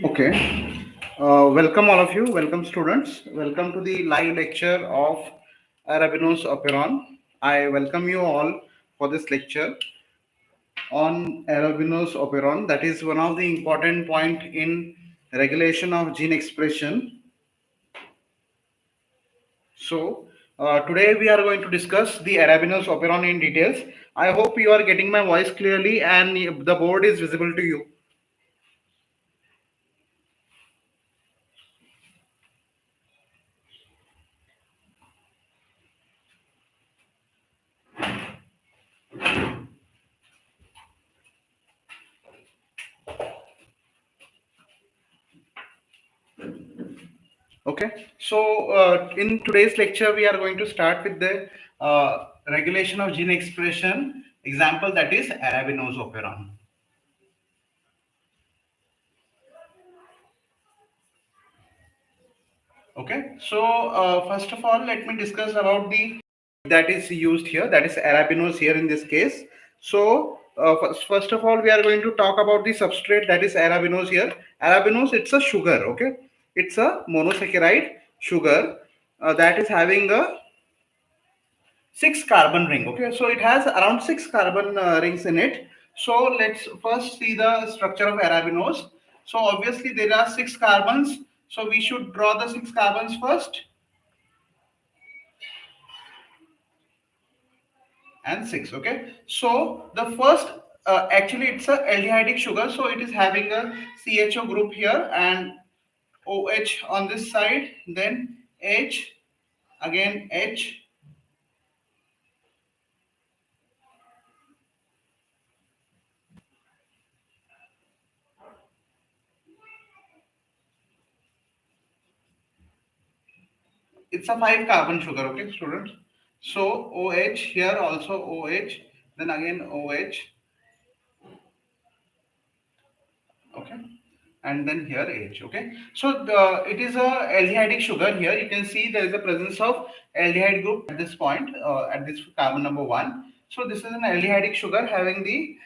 Okay. Welcome all of you. Welcome students. Welcome to the live lecture of Arabinose Operon. I welcome you all for this lecture on Arabinose Operon. That is one of the important point in regulation of gene expression. So today we are going to discuss the Arabinose Operon in details. I hope you are getting my voice clearly and the board is visible to you. Okay, so in today's lecture, we are going to start with the regulation of gene expression example, that is Arabinose Operon. Okay, so first of all, let me discuss about the that is used here, that is arabinose here in this case. So first of all, we are going to talk about the substrate, that is arabinose here. Arabinose, it's a sugar, okay? It's a monosaccharide sugar that is having a 6 carbon ring. Okay, so it has around 6 carbon rings in it. So let's first see the structure of arabinose. So obviously there are 6 carbons, so we should draw the 6 carbons first, and 6. Okay, so the first actually it's a aldehydic sugar, so it is having a CHO group here and OH on this side, then H, again H. It's a 5 carbon sugar, okay students? So OH here, also OH, then again OH, okay, and then here H. Okay, so it is a aldehydic sugar. Here you can see there is a presence of aldehyde group at this point, at this carbon number 1. So this is an aldehydic sugar having the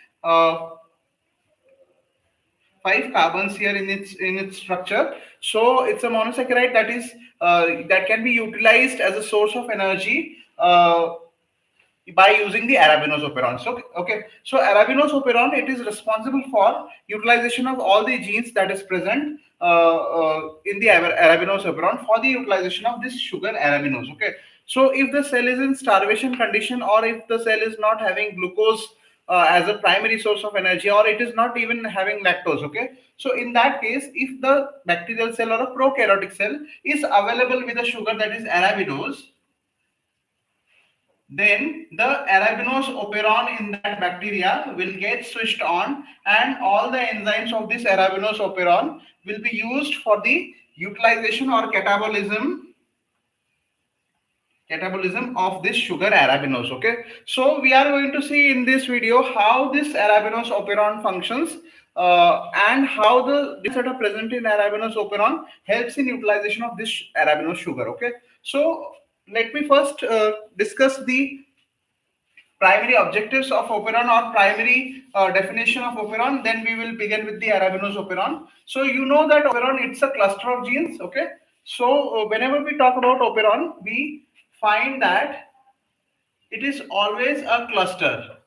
5 carbons here in its structure. So it's a monosaccharide that is that can be utilized as a source of energy by using the arabinose operon. So okay, so arabinose operon, it is responsible for utilization of all the genes that is present in the arabinose operon for the utilization of this sugar arabinose. Okay, so if the cell is in starvation condition, or if the cell is not having glucose as a primary source of energy, or it is not even having lactose, okay, so in that case, if the bacterial cell or a prokaryotic cell is available with a sugar that is arabinose, then the Arabinose Operon in that bacteria will get switched on, and all the enzymes of this Arabinose Operon will be used for the utilization or catabolism of this sugar arabinose. Okay, so we are going to see in this video how this arabinose operon functions, and how the things that are present in arabinose operon helps in utilization of this arabinose sugar. Okay, so let me first discuss the primary objectives of operon, or primary definition of operon. Then we will begin with the arabinose operon. So you know that operon, it's a cluster of genes. Okay, so whenever we talk about operon, we find that it is always a cluster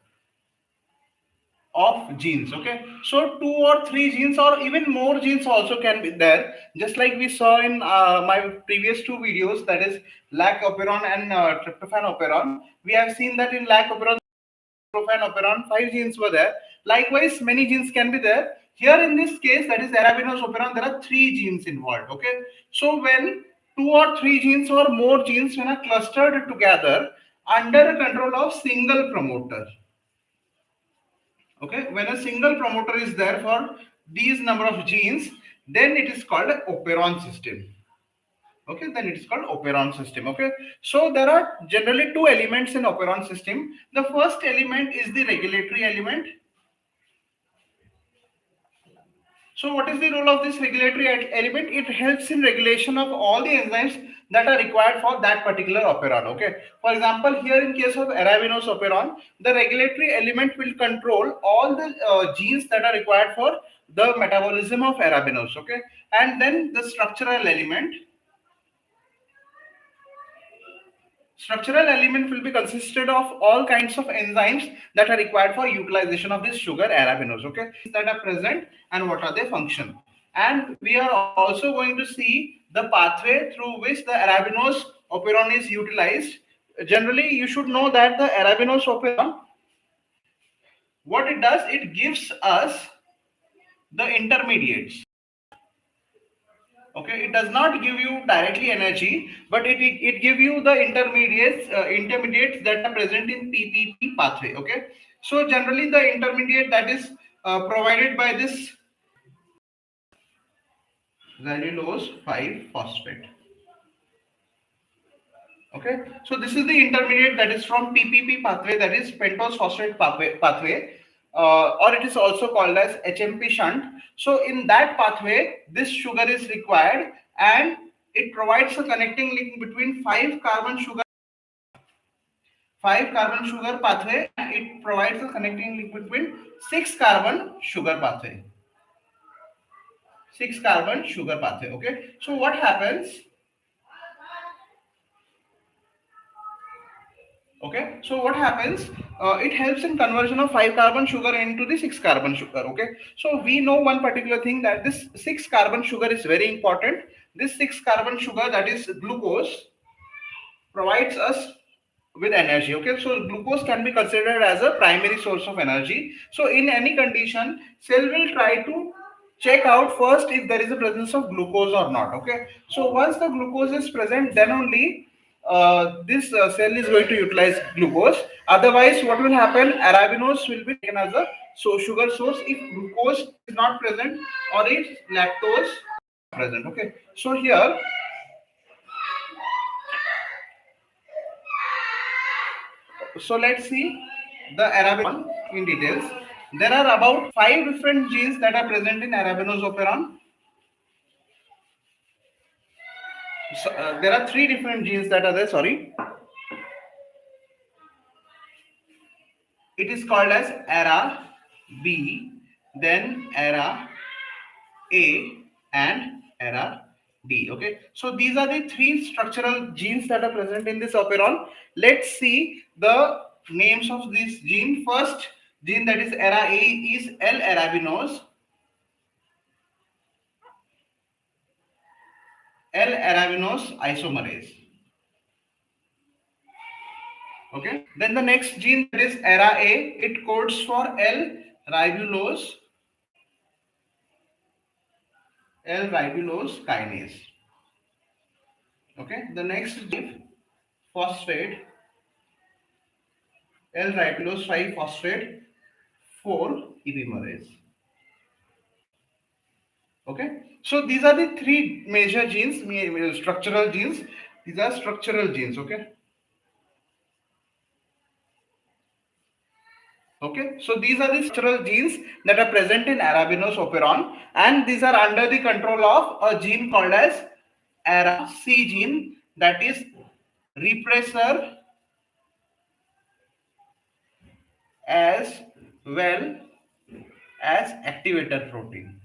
of genes. Okay, so two or three genes or even more genes also can be there, just like we saw in my previous two videos, that is lac operon and tryptophan operon. We have seen that in lac operon, tryptophan operon, five genes were there. Likewise, many genes can be there. Here in this case, that is arabinose operon, there are three genes involved. Okay, so when two or three genes or more genes, when are clustered together under the control of single promoter. Okay, when a single promoter is there for these number of genes, then it is called a operon system. Okay, then it is called operon system. Okay, so there are generally two elements in operon system. The first element is the regulatory element. So what is the role of this regulatory element? It helps in regulation of all the enzymes that are required for that particular operon. Okay, for example, here in case of arabinose operon, the regulatory element will control all the genes that are required for the metabolism of arabinose. Okay, and then the structural element will be consisted of all kinds of enzymes that are required for utilization of this sugar arabinose. Okay, that are present and what are their function. And we are also going to see the pathway through which the arabinose operon is utilized. Generally, you should know that the arabinose operon, what it does, it gives us the intermediates. Okay, it does not give you directly energy, but it give you the intermediates that are present in PPP pathway. Okay, so generally the intermediate that is provided by this cellulose 5 phosphate. Okay, so this is the intermediate that is from PPP pathway, that is pentose phosphate pathway, or it is also called as HMP shunt. So in that pathway, this sugar is required, and it provides a connecting link between 5 carbon sugar pathway, and it provides a connecting link between 6 carbon sugar pathway. 6 carbon sugar pathway. Okay, so what happens? Okay, so what happens, it helps in conversion of 5 carbon sugar into the 6 carbon sugar. Okay, so we know one particular thing, that this 6 carbon sugar is very important. This 6 carbon sugar, that is glucose, provides us with energy. Okay, so glucose can be considered as a primary source of energy. So in any condition, cell will try to check out first if there is a presence of glucose or not. Okay, so once the glucose is present, then only this cell is going to utilize glucose. Otherwise, what will happen, arabinose will be taken as a sugar source if glucose is not present or if lactose present. Okay, so here, so let's see the arabinose in details. There are about 5 different genes that are present in arabinose operon. So, there are 3 different genes that are there. Sorry, it is called as araB, then araA, and araD. Okay, so these are the 3 structural genes that are present in this operon. Let's see the names of this gene. First gene, that is araA, is L-arabinose. L-arabinose isomerase. Okay, then the next gene, that is araA, it codes for L-ribulose kinase. Okay, the next gene, phosphate, L-ribulose 5-phosphate 4 epimerase. Okay, so these are the three major genes, structural genes. These are structural genes. Okay. Okay, so these are the structural genes that are present in Arabinose Operon, and these are under the control of a gene called as araC gene, that is repressor as well as activator protein.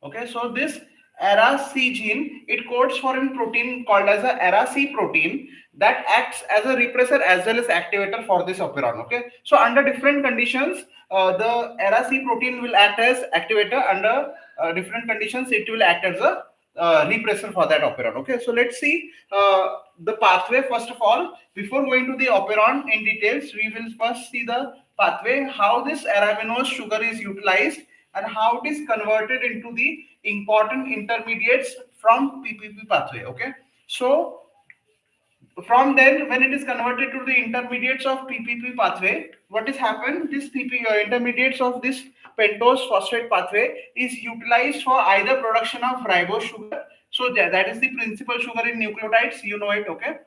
Okay, so this araC gene, it codes for a protein called as a araC protein that acts as a repressor as well as activator for this operon. Okay, so under different conditions, the araC protein will act as activator. Under different conditions, it will act as a repressor for that operon. Okay, so let's see the pathway. First of all, before going to the operon in details, we will first see the pathway, how this arabinose sugar is utilized and how it is converted into the important intermediates from PPP pathway. Okay, so from then, when it is converted to the intermediates of PPP pathway, what is happened? This intermediates of this pentose phosphate pathway is utilized for either production of ribose sugar. So that is the principal sugar in nucleotides. You know it. Okay.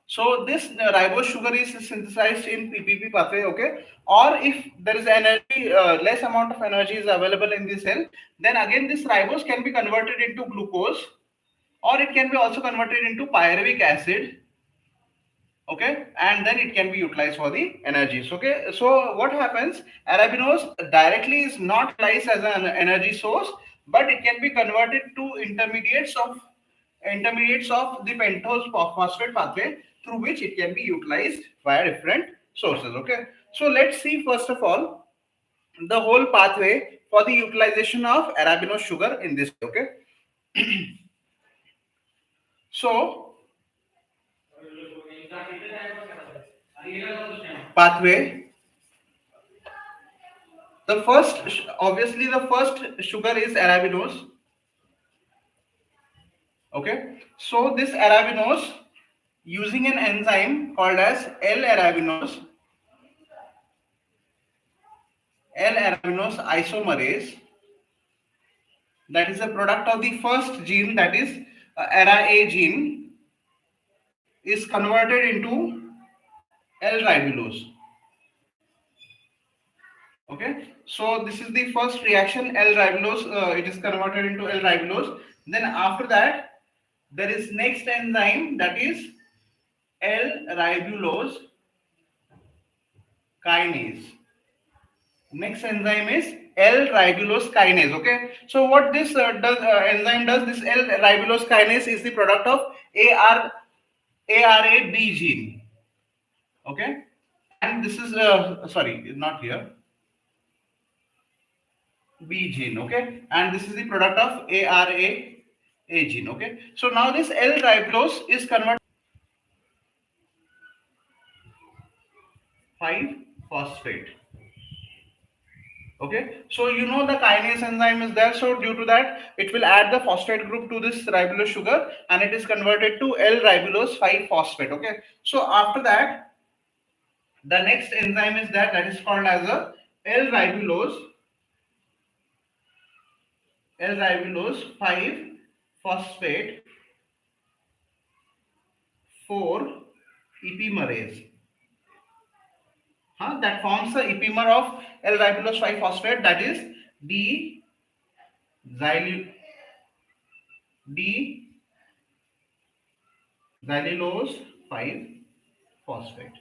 So this ribose sugar is synthesized in PPP pathway, okay? Or if there is energy, less amount of energy is available in the cell, then again this ribose can be converted into glucose, or it can be also converted into pyruvic acid, okay? And then it can be utilized for the energies, okay? So what happens? Arabinose directly is not utilized as an energy source, but it can be converted to intermediates of the pentose phosphate pathway, through which it can be utilized via different sources. Okay, so let's see first of all the whole pathway for the utilization of arabinose sugar in this. Okay, so pathway, the first, obviously the first sugar is arabinose. Okay, so this arabinose, using an enzyme called as L-arabinose isomerase, that is a product of the first gene, that is araA gene, is converted into L-ribulose. Okay, so this is the first reaction, L-ribulose, it is converted into L-ribulose. Then after that, there is next enzyme, that is L-ribulose kinase. Next enzyme is L-ribulose kinase. Okay, so what this enzyme does, this L-ribulose kinase is the product of araB gene. Okay, and this is sorry, not here, B gene. Okay, and this is the product of araA gene. Okay, so now this L-ribulose is converted 5-phosphate. Okay, so you know the kinase enzyme is there, so due to that it will add the phosphate group to this ribulose sugar and it is converted to L-ribulose 5-phosphate. Okay, so after that the next enzyme is that is called as a L-ribulose 5-phosphate 4 epimerase. That forms the epimer of L-ribulose 5-phosphate, that is D xylulose 5-phosphate.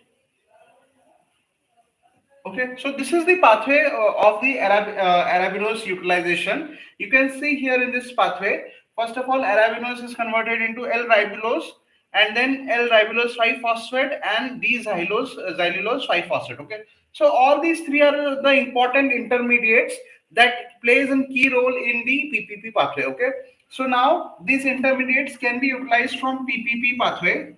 Okay, so this is the pathway of the arabinose utilization. You can see here in this pathway, first of all, arabinose is converted into L-ribulose, and then L-ribulose 5-phosphate and xylulose 5-phosphate. Okay, so all these three are the important intermediates that plays a key role in the PPP pathway. Okay, so now these intermediates can be utilized from PPP pathway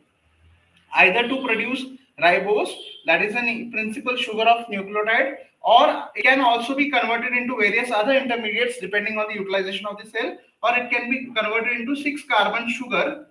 either to produce ribose, that is a principal sugar of nucleotide, or it can also be converted into various other intermediates depending on the utilization of the cell, or it can be converted into 6-carbon sugar,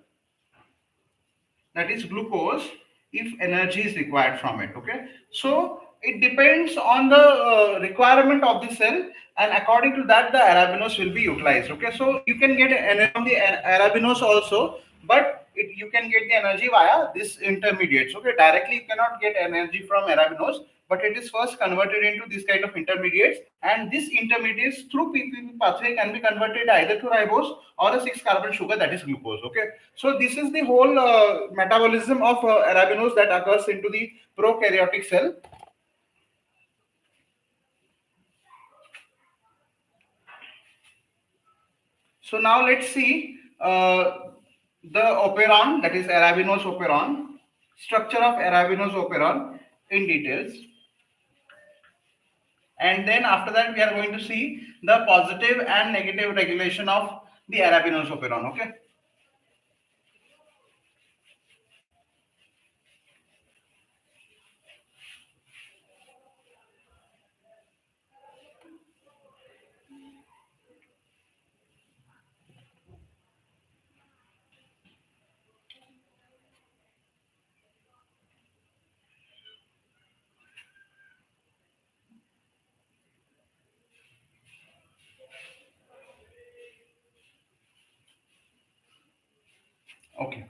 that is glucose, if energy is required from it. Okay, so it depends on the requirement of the cell, and according to that the arabinose will be utilized. Okay, so you can get energy from the arabinose also, but you can get the energy via this intermediates. Okay, directly you cannot get energy from arabinose, but it is first converted into this kind of intermediates, and this intermediates through PPP pathway can be converted either to ribose or a 6 carbon sugar, that is glucose. Okay, so this is the whole metabolism of arabinose that occurs into the prokaryotic cell. So now let's see the operon, that is Arabinose operon, structure of Arabinose operon in details. And then after that we are going to see the positive and negative regulation of the Arabinose operon. Okay. Okay.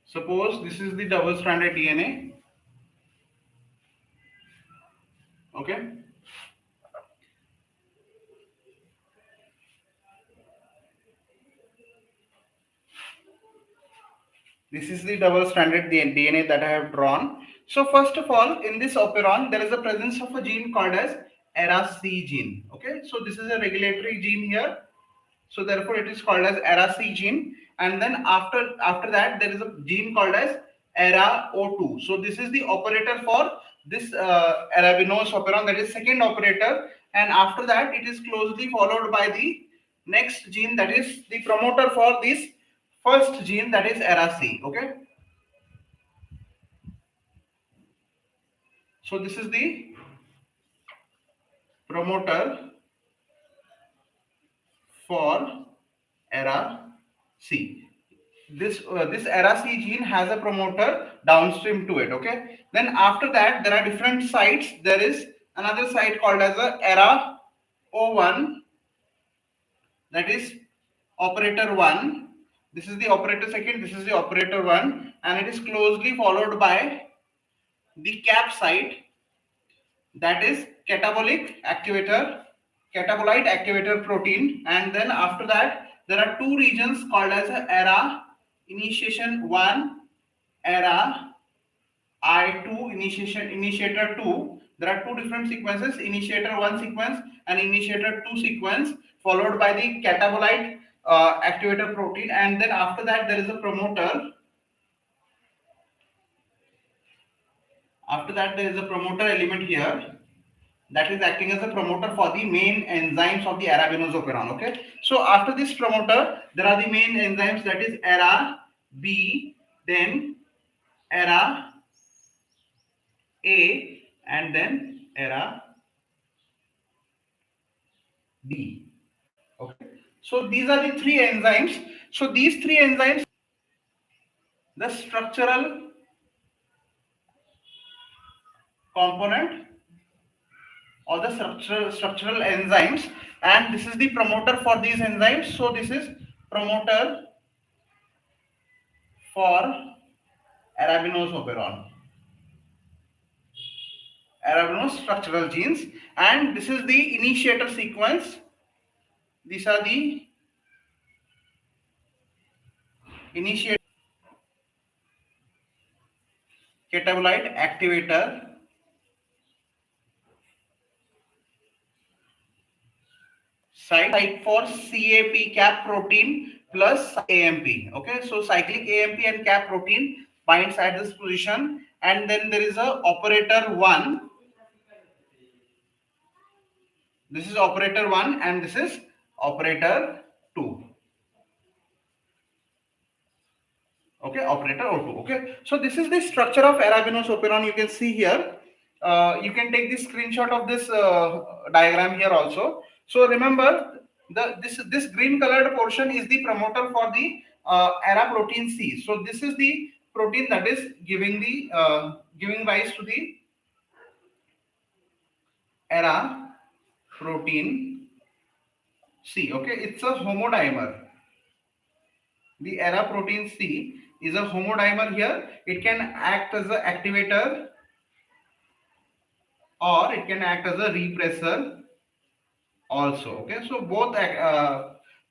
Suppose this is the double-stranded DNA. Okay. This is the double-stranded DNA that I have drawn. So first of all, in this operon, there is a presence of a gene called as araC gene. Okay, so this is a regulatory gene here. So therefore, it is called as araC gene. And then after that, there is a gene called as araO2. So this is the operator for this arabinose operon, that is second operator. And after that, it is closely followed by the next gene, that is the promoter for this first gene, that is araC. Okay, so this is the promoter for araC. This araC gene has a promoter downstream to it. Okay, then after that there are different sites. There is another site called as a araO1, that is operator 1. This is the operator second, this is the operator 1, and it is closely followed by the cap site, that is catabolite activator protein. And then after that there are two regions called as ara initiation 1, ara I2, initiator 2. There are two different sequences, initiator 1 sequence and initiator 2 sequence, followed by the catabolite activator protein. And then after that there is a promoter. After that there is a promoter element here that is acting as a promoter for the main enzymes of the arabinose operon. Okay, so after this promoter there are the main enzymes, that is araB, then araA, and then araD. Okay, so these are the three enzymes. So these three enzymes, the structural component or the structural enzymes, and this is the promoter for these enzymes. So this is promoter for arabinose operon, arabinose structural genes, and this is the initiator sequence. These are the initiator, catabolite activator site for CAP, cap protein, plus AMP. Okay, so cyclic AMP and cap protein binds at this position, and then there is a operator 1. This is operator 1 and this is operator 2. Okay, operator O2. Okay, so this is the structure of arabinose operon. You can see here. You can take the screenshot of this diagram here also. So remember, this green colored portion is the promoter for the ara protein C. So this is the protein that is giving the giving rise to the ara protein C. Okay, it's a homodimer. The ara protein C is a homodimer here. It can act as an activator or it can act as a repressor also. Okay, so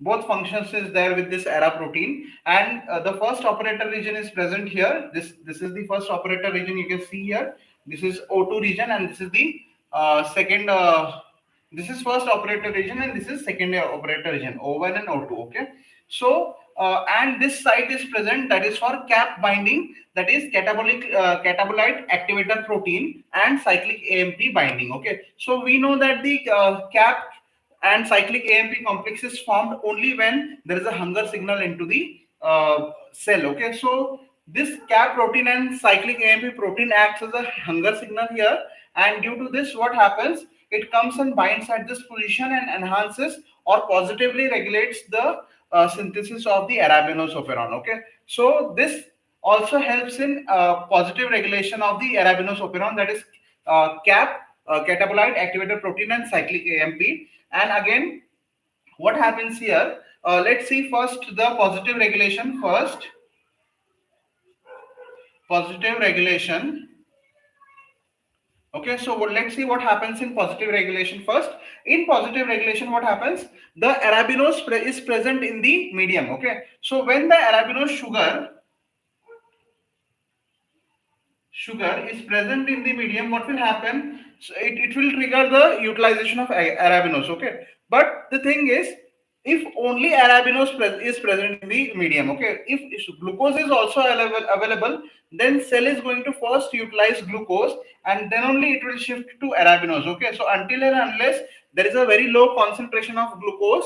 both functions is there with this ara protein, and the first operator region is present here. This is the first operator region, you can see here. This is O2 region, and this is the second this is first operator region, and this is second operator region, O1 and O2. Okay, so and this site is present, that is for cap binding, that is catabolite activator protein and cyclic AMP binding. Okay, so we know that the cap and cyclic AMP complex is formed only when there is a hunger signal into the cell. Okay, so this cap protein and cyclic AMP protein acts as a hunger signal here, and due to this, what happens? It comes and binds at this position and enhances or positively regulates the synthesis of the Arabinose Operon. Okay, so this also helps in positive regulation of the Arabinose Operon, that is catabolite activator protein and cyclic AMP. And again, what happens here? Let's see first the positive regulation first. Positive regulation. Okay, so let's see what happens in positive regulation first. In positive regulation, what happens? The arabinose is present in the medium. Okay, so when the arabinose sugar is present in the medium, what will happen? So it will trigger the utilization of arabinose. Okay, but the thing is, if only arabinose is present in the medium, okay, if glucose is also available, then cell is going to first utilize glucose, and then only it will shift to arabinose. Okay, so until and unless there is a very low concentration of glucose,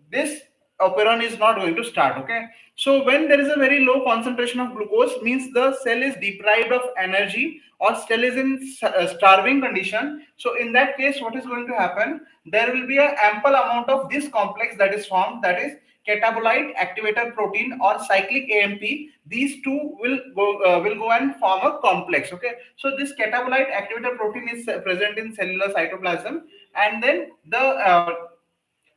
this operon is not going to start. Okay, so when there is a very low concentration of glucose, means the cell is deprived of energy or cell is in starving condition. So in that case, what is going to happen? There will be an ample amount of this complex that is formed, that is catabolite activator protein or cyclic AMP. These two will go and form a complex. Okay, so this catabolite activator protein is present in cellular cytoplasm, and then the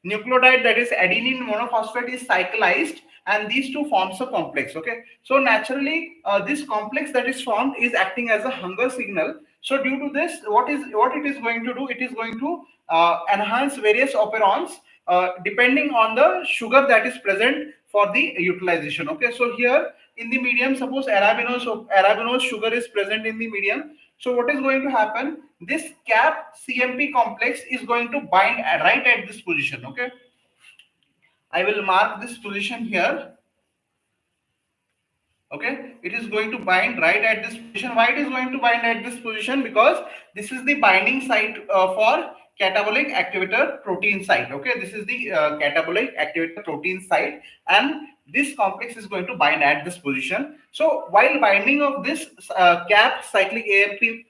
nucleotide, that is adenine monophosphate, is cyclized, and these two forms a complex. Okay, so naturally this complex that is formed is acting as a hunger signal. So due to this, what it is going to do? It is going to enhance various operons depending on the sugar that is present for the utilization. Okay, so here in the medium, suppose arabinose sugar is present in the medium. So what is going to happen? This cap CMP complex is going to bind right at this position. Okay, I will mark this position here. Okay, it is going to bind right at this position. Why it is going to bind at this position? Because this is the binding site for catabolic activator protein site. Okay, this is the catabolic activator protein site, and this complex is going to bind at this position. So while binding of this cap cyclic AMP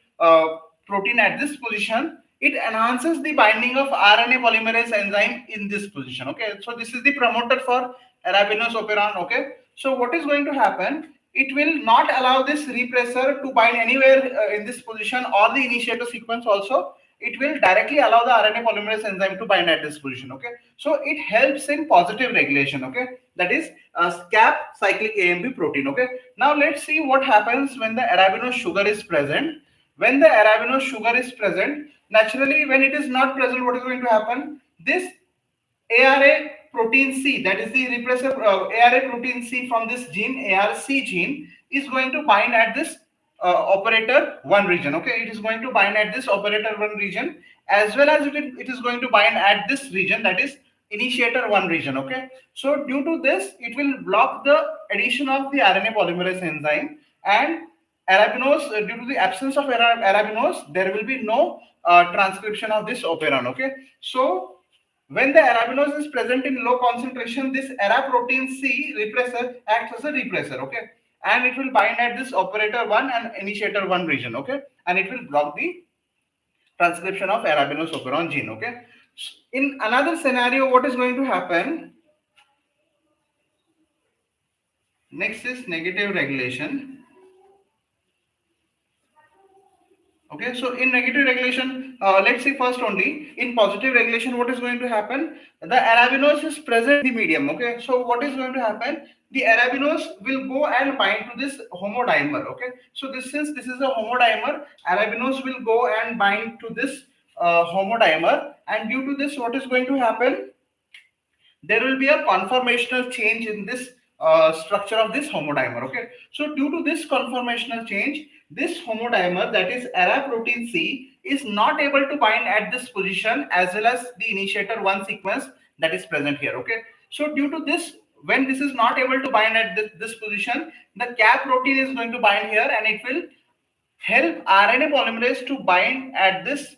protein at this position, it enhances the binding of RNA polymerase enzyme in this position. Okay, so this is the promoter for Arabinose Operon. Okay, so what is going to happen? It will not allow this repressor to bind anywhere in this position or the initiator sequence also. It will directly allow the RNA polymerase enzyme to bind at this position. Okay, so it helps in positive regulation. Okay, that is cap cyclic AMP protein. Okay, now let's see what happens when the arabinose sugar is present. When the arabinose sugar is present, naturally, when it is not present, what is going to happen? This ARA protein C, that is the repressor ARA protein C from this gene, ARC gene, is going to bind at this operator 1 region. Okay, it is going to bind at this operator 1 region, as well as it is going to bind at this region, that is initiator 1 region. Okay, so due to this, it will block the addition of the RNA polymerase enzyme, and arabinose, due to the absence of arabinose, there will be no transcription of this operon. Okay, so when the arabinose is present in low concentration, this ara protein C repressor acts as a repressor. Okay, and it will bind at this operator 1 and initiator 1 region. Okay, and it will block the transcription of arabinose operon gene. Okay, in another scenario, what is going to happen? Next is negative regulation. Okay, so in negative regulation, let's see first only in positive regulation what is going to happen. The arabinose is present in the medium. Okay, so what is going to happen, the arabinose will go and bind to this homodimer. Okay, so this is a homodimer, arabinose will go and bind to this homodimer, and due to this what is going to happen, there will be a conformational change in this structure of this homodimer. Okay, so due to this conformational change, this homodimer, that is ara protein C, is not able to bind at this position as well as the initiator 1 sequence that is present here. Okay, so due to this, when this is not able to bind at this position, the cap protein is going to bind here, and it will help RNA polymerase to bind at this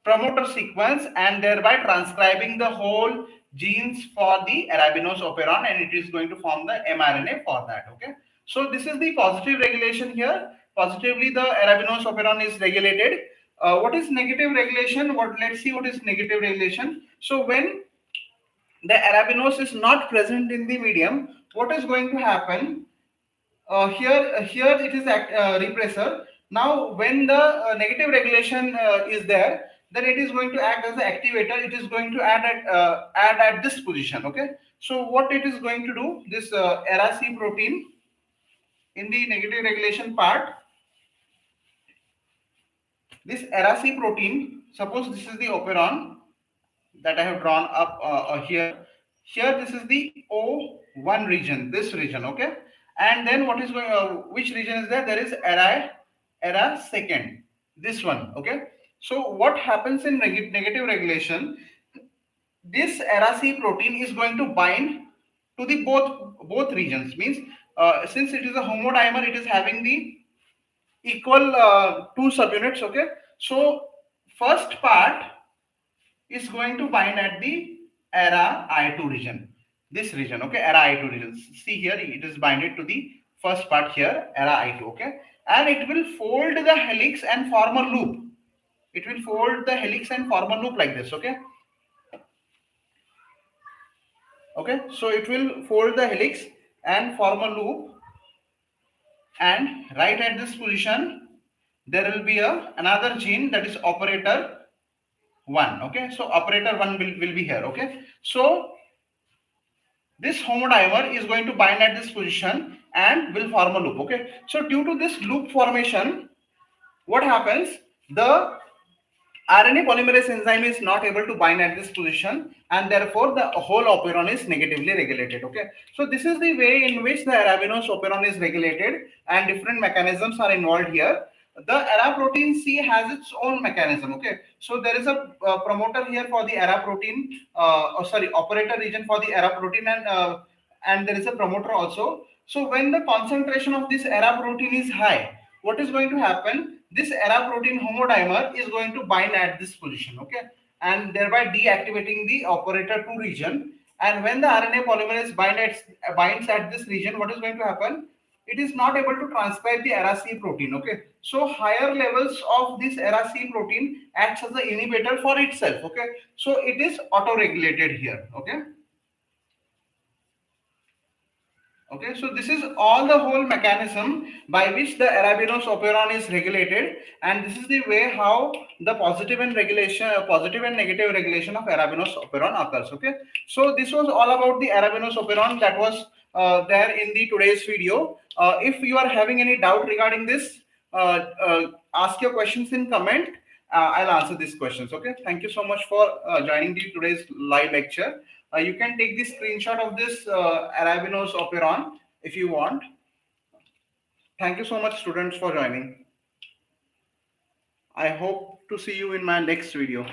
promoter sequence and thereby transcribing the whole genes for the arabinose operon, and it is going to form the mRNA for that. Okay, so this is the positive regulation here. Positively the arabinose operon is regulated. What is negative regulation? Let's see what is negative regulation. So when the arabinose is not present in the medium, what is going to happen? Here it is repressor. Now when the negative regulation is there, then it is going to act as the activator. It is going to add at this position. Okay, so what it is going to do, this araC protein in the negative regulation part, this araC protein, suppose this is the operon that I have drawn up here. Here this is the O1 region, this region. Okay, and then what is going, which region is there? There is ara second, this one. Okay, so what happens in negative regulation? This araC protein is going to bind to the both regions. Means since it is a homodimer, it is having the equal two subunits. Okay, so first part is going to bind at the araI2 region, this region. Okay, araI2 region. See here, it is binded to the first part here, araI2. Okay, and it will fold the helix and form a loop. It will fold the helix and form a loop like this. Okay, okay, so it will fold the helix and form a loop, and right at this position there will be another gene, that is operator 1. Okay, so operator 1 will be here. Okay, so this homodimer is going to bind at this position and will form a loop. Okay, so due to this loop formation, what happens, the RNA polymerase enzyme is not able to bind at this position, and therefore the whole operon is negatively regulated. Okay, so this is the way in which the arabinose operon is regulated, and different mechanisms are involved here. The ara protein C has its own mechanism. Okay, so there is a promoter here for the ara protein, operator region for the ara protein, and there is a promoter also. So when the concentration of this ara protein is high, what is going to happen? This ara protein homodimer is going to bind at this position. Okay, and thereby deactivating the operator 2 region. And when the RNA polymerase binds at this region, what is going to happen? It is not able to transcribe the araC protein. Okay, so higher levels of this araC protein acts as an inhibitor for itself. Okay, so it is auto-regulated here. Okay. Okay, so this is all the whole mechanism by which the arabinose operon is regulated, and this is the way how the positive and negative regulation of arabinose operon occurs. Okay, so this was all about the arabinose operon that was there in the today's video. If you are having any doubt regarding this, ask your questions in comment. I'll answer these questions. Okay, thank you so much for joining today's live lecture. You can take the screenshot of this arabinose operon if you want. Thank you so much, students, for joining. I hope to see you in my next video.